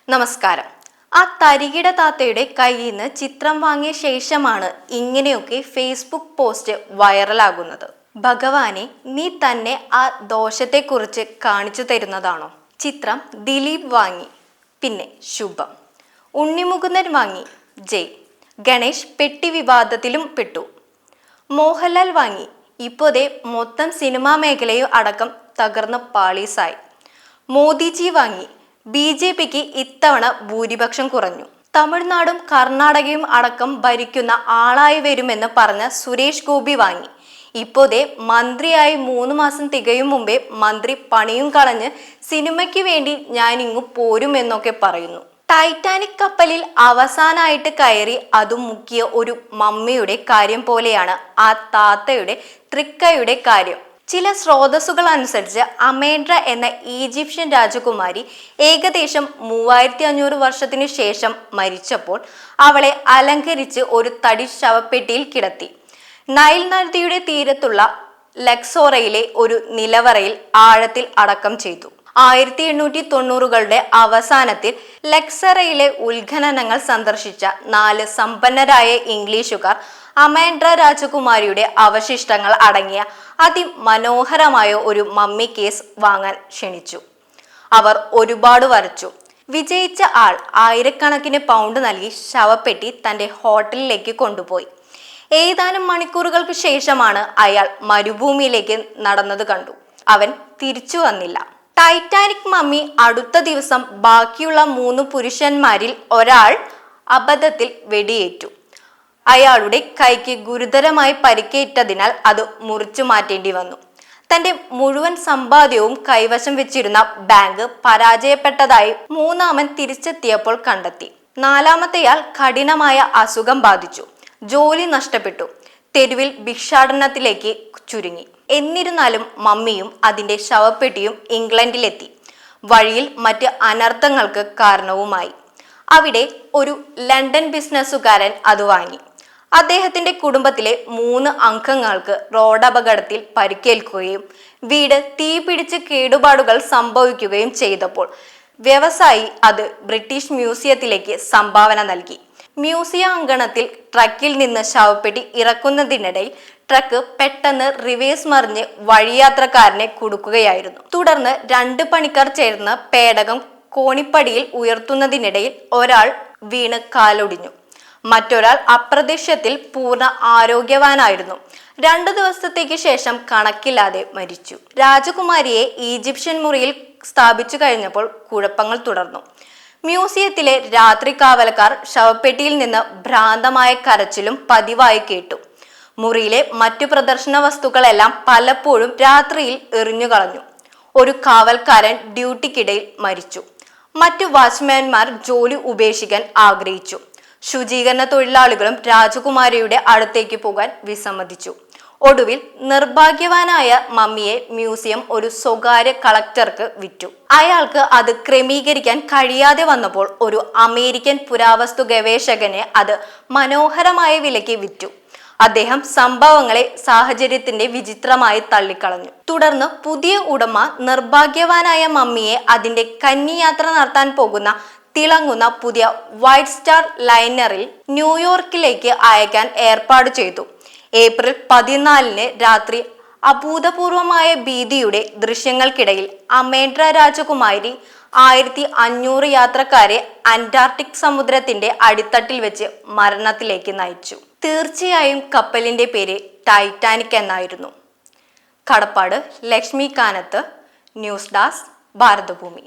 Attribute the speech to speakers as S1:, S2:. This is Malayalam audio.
S1: നമസ്കാരം. ആ തരികിട താത്തയുടെ കയ്യിൽ നിന്ന് ചിത്രം വാങ്ങിയ ശേഷമാണ് ഇങ്ങനെയൊക്കെ ഫേസ്ബുക്ക് പോസ്റ്റ് വൈറലാകുന്നത്. ഭഗവാനെ, നീ തന്നെ ആ ദോഷത്തെക്കുറിച്ച് കാണിച്ചു തരുന്നതാണോ? ചിത്രം ദിലീപ് വാങ്ങി, പിന്നെ ശുഭം. ഉണ്ണിമുകുന്ദൻ വാങ്ങി, ജയ്. ഗണേഷ് പെട്ടി വിവാദത്തിലും പെട്ടു. മോഹൻലാൽ വാങ്ങി, ഇപ്പോഴേ മൊത്തം സിനിമാ മേഖലയും അടക്കം തകർന്ന പാളീസായി. മോദിജി വാങ്ങി, BJPക്ക് ഇത്തവണ ഭൂരിപക്ഷം കുറഞ്ഞു. തമിഴ്നാടും കർണാടകയും അടക്കം ഭരിക്കുന്ന ആളായി വരുമെന്ന് പറഞ്ഞ സുരേഷ് ഗോപി വാങ്ങി, ഇപ്പോഴേ മന്ത്രിയായി 3 മാസം തികയും മുമ്പേ മന്ത്രി പണിയും കളഞ്ഞ് സിനിമയ്ക്ക് വേണ്ടി ഞാനിങ്ങു പോരുമെന്നൊക്കെ പറയുന്നു. ടൈറ്റാനിക് കപ്പലിൽ അവസാനായിട്ട് കയറി അതും മുക്കിയ ഒരു മമ്മിയുടെ കാര്യം പോലെയാണ് ആ താത്തയുടെ തൃക്കയുടെ കാര്യം. ചില സ്രോതസ്സുകൾ അനുസരിച്ച് അമേൻഡ്ര എന്ന ഈജിപ്ഷ്യൻ രാജകുമാരി ഏകദേശം 3500 വർഷത്തിനു ശേഷം മരിച്ചപ്പോൾ അവളെ അലങ്കരിച്ച് ഒരു തടി ശവപ്പെട്ടിയിൽ കിടത്തി. നൈൽ നദിയുടെ തീരത്തുള്ള ലക്സോറയിലെ ഒരു നിലവറയിൽ ആഴത്തിൽ അടക്കം ചെയ്തു. 1890കളുടെ അവസാനത്തിൽ ലക്സറയിലെ ഉത്ഖനനങ്ങൾ സന്ദർശിച്ച 4 സമ്പന്നരായ ഇംഗ്ലീഷുകാർ അമേൻഡ്ര രാജകുമാരിയുടെ അവശിഷ്ടങ്ങൾ അടങ്ങിയ അതിമനോഹരമായ ഒരു മമ്മി കേസ് വാങ്ങാൻ ക്ഷണിച്ചു. അവർ ഒരുപാട് വരച്ചു. വിജയിച്ച ആൾ ആയിരക്കണക്കിന് പൗണ്ട് നൽകി ശവപ്പെട്ടി തന്റെ ഹോട്ടലിലേക്ക് കൊണ്ടുപോയി. ഏതാനും മണിക്കൂറുകൾക്ക് ശേഷമാണ് അയാൾ മരുഭൂമിയിലേക്ക് നടന്നത് കണ്ടു. അവൻ തിരിച്ചു വന്നില്ല. ടൈറ്റാനിക് മമ്മി അടുത്ത ദിവസം ബാക്കിയുള്ള 3 പുരുഷന്മാരിൽ ഒരാൾ അബദ്ധത്തിൽ വെടിയേറ്റു. അയാളുടെ കൈക്ക് ഗുരുതരമായി പരിക്കേറ്റതിനാൽ അത് മുറിച്ചു മാറ്റേണ്ടി വന്നു. തന്റെ മുഴുവൻ സമ്പാദ്യവും കൈവശം വെച്ചിരുന്ന ബാങ്ക് പരാജയപ്പെട്ടതായി 3ാമൻ തിരിച്ചെത്തിയപ്പോൾ കണ്ടെത്തി. 4ാമത്തെയാൾ കഠിനമായ അസുഖം ബാധിച്ചു. ജോലി നഷ്ടപ്പെട്ടു. തെരുവിൽ ഭിക്ഷാടനത്തിലേക്ക് ചുരുങ്ങി. എന്നിരുന്നാലും മമ്മിയും അതിന്റെ ശവപ്പെട്ടിയും ഇംഗ്ലണ്ടിലെത്തി. വഴിയിൽ മറ്റ് അനർത്ഥങ്ങൾക്ക് കാരണവുമായി. അവിടെ ഒരു ലണ്ടൻ ബിസിനസ്സുകാരൻ അത് വാങ്ങി. അദ്ദേഹത്തിന്റെ കുടുംബത്തിലെ 3 അംഗങ്ങൾക്ക് റോഡപകടത്തിൽ പരിക്കേൽക്കുകയും വീട് തീപിടിച്ച് കേടുപാടുകൾ സംഭവിക്കുകയും ചെയ്തപ്പോൾ വ്യവസായി അത് ബ്രിട്ടീഷ് മ്യൂസിയത്തിലേക്ക് സംഭാവന നൽകി. മ്യൂസിയം അങ്കണത്തിൽ ട്രക്കിൽ നിന്ന് ശവപ്പെട്ടി ഇറക്കുന്നതിനിടയിൽ ട്രക്ക് പെട്ടെന്ന് റിവേഴ്സ് മറിഞ്ഞ് വഴിയാത്രക്കാരനെ കുടുക്കുകയായിരുന്നു. തുടർന്ന് 2 പണിക്കാർ ചേർന്ന് പേടകം കോണിപ്പടിയിൽ ഉയർത്തുന്നതിനിടയിൽ ഒരാൾ വീണ് കാലൊടിഞ്ഞു. മറ്റൊരാൾ അപ്രത്യക്ഷത്തിൽ പൂർണ്ണ ആരോഗ്യവാനായിരുന്നു. 2 ദിവസത്തേക്ക് ശേഷം കണക്കില്ലാതെ മരിച്ചു. രാജകുമാരിയെ ഈജിപ്ഷ്യൻ മുറിയിൽ സ്ഥാപിച്ചു കഴിഞ്ഞപ്പോൾ കുഴപ്പങ്ങൾ തുടർന്നു. മ്യൂസിയത്തിലെ രാത്രി കാവലക്കാർ ശവപ്പെട്ടിയിൽ നിന്ന് ഭ്രാന്തമായ കരച്ചിലും പതിവായി കേട്ടു. മുറിയിലെ മറ്റു പ്രദർശന വസ്തുക്കളെല്ലാം പലപ്പോഴും രാത്രിയിൽ എറിഞ്ഞുകളഞ്ഞു. ഒരു കാവൽക്കാരൻ ഡ്യൂട്ടിക്കിടയിൽ മരിച്ചു. മറ്റു വാച്ച്മാൻമാർ ജോലി ഉപേക്ഷിക്കാൻ ആഗ്രഹിച്ചു. ശുചീകരണ തൊഴിലാളികളും രാജകുമാരിയുടെ അടുത്തേക്ക് പോകാൻ വിസമ്മതിച്ചു. ഒടുവിൽ നിർഭാഗ്യവാനായ മമ്മിയെ മ്യൂസിയം ഒരു സ്വകാര്യ കളക്ടർക്ക് വിറ്റു. അയാൾക്ക് അത് ക്രമീകരിക്കാൻ കഴിയാതെ വന്നപ്പോൾ ഒരു അമേരിക്കൻ പുരാവസ്തു ഗവേഷകനെ അത് മനോഹരമായ വിലയ്ക്ക് വിറ്റു. അദ്ദേഹം സംഭവങ്ങളെ സാഹചര്യത്തിന്റെ വിചിത്രമായി തള്ളിക്കളഞ്ഞു. തുടർന്ന് പുതിയ ഉടമ നിർഭാഗ്യവാനായ മമ്മിയെ അതിന്റെ കന്നിയാത്ര നടത്താൻ പോകുന്ന തിളങ്ങുന്ന പുതിയ വൈറ്റ് സ്റ്റാർ ലൈനറിൽ ന്യൂയോർക്കിലേക്ക് അയക്കാൻ ഏർപ്പാട് ചെയ്തു. ഏപ്രിൽ 14-ന് രാത്രി അഭൂതപൂർവമായ ഭീതിയുടെ ദൃശ്യങ്ങൾക്കിടയിൽ അമേൻഡ്ര രാജകുമാരി 1500 യാത്രക്കാരെ അന്റാർട്ടിക് സമുദ്രത്തിന്റെ അടിത്തട്ടിൽ വെച്ച് മരണത്തിലേക്ക് നയിച്ചു. തീർച്ചയായും കപ്പലിന്റെ പേര് ടൈറ്റാനിക് എന്നായിരുന്നു. കടപ്പാട് ലക്ഷ്മികാനത്ത്, ന്യൂസ് ഡെസ്ക്, ഭാരതഭൂമി.